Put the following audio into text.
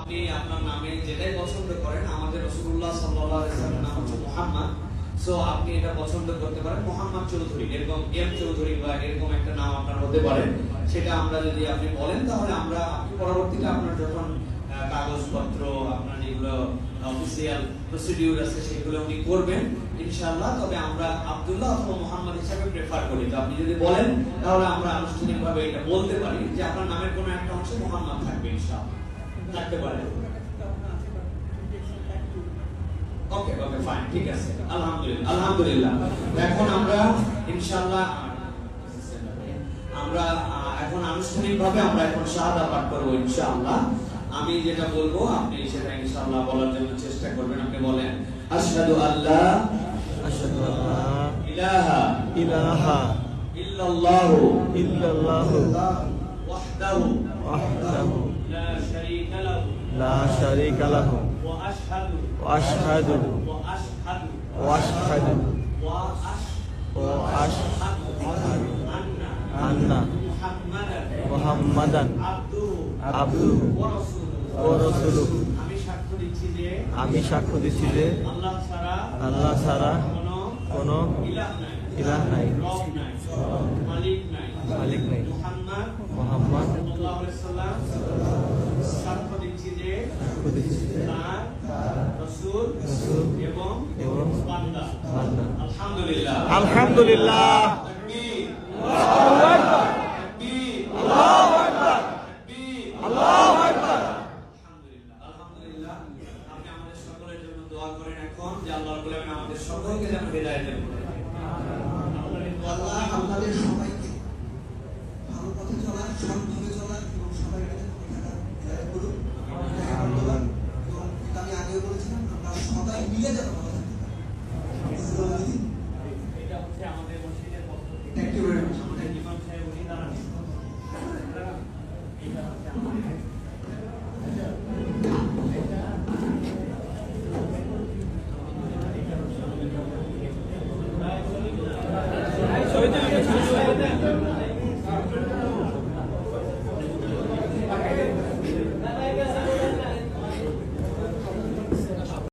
আপনি আপনার নামে যেটাই পছন্দ করেন, আমাদের রাসূলুল্লাহ সাল্লাল্লাহু আলাইহি ওয়াসাল্লামের নাম হচ্ছে মুহাম্মদ, সো আপনি এটা পছন্দ করতে পারেন মোহাম্মদ চৌধুরী, এরকম এম চৌধুরী বা এরকম একটা নাম আপনার হতে পারে। সেটা আমরা যদি আপনি বলেন তাহলে আমরা আপনি পরবর্তীতে আপনার যখন কাগজপত্র আপনার যেগুলো অফিসিয়াল প্রসিডিউর আছে সেগুলো উনি করবেন ইনশাআল্লাহ। তবে আমরা আব্দুল্লাহ অথবা মোহাম্মদ হিসেবে প্রেফার করি। তো আপনি যদি বলেন তাহলে আমরা আনুষ্ঠানিকভাবে এটা বলতে পারি যে আপনার নামের কোনো একটা অংশে মোহাম্মদ থাকবে ইনশাআল্লাহ, থাকতে পারে। ওকে ওকে ফাইন, ঠিক আছে, আলহামদুলিল্লাহ আলহামদুলিল্লাহ। এখন আমরা ইনশাআল্লাহ এখন আনুষ্ঠানিকভাবে আমরা এখন শাহাদা পাঠ করব ইনশাআল্লাহ। আমি যেটা বলবো আপনি সেটা ইনশাআল্লাহ বলার জন্য চেষ্টা করবেন। আপনি বলেন আশহাদু আল্লা ইলাহা ইল্লাল্লাহু ওয়াহদাহু লা শারীকা লাহু ওয়া আশহাদু আন্না মুহাম্মাদান আবদুহু ওয়া রাসূলুহু। আমি সাক্ষ্য দিচ্ছি যে আল্লাহ ছাড়া কোনো ইলাহ নাই, মালিক নাই। মুহাম্মদ সাক্ষ্য দিচ্ছি যে তার রাসূল এবং বান্দা। আলহামদুলিল্লাহ আলহামদুলিল্লাহ। আমাদের সকলকে যেন হেদায়েত দেন। আল্লাহ আমাদের সবাইকে ভালো পথে চলার, সৎভাবে চলার এবং সবাইকে হেদায়েত করুন। আমি আগেও বলেছিলাম আমরা সবাই মিলে যেন ভালো থাকি। এটা হচ্ছে আমাদের মসজিদের পক্ষ থেকে। Thank you very much. আমাদের ইমাম সাহেব উনি দাঁড়ান। এটা হচ্ছে আমাদের ছবি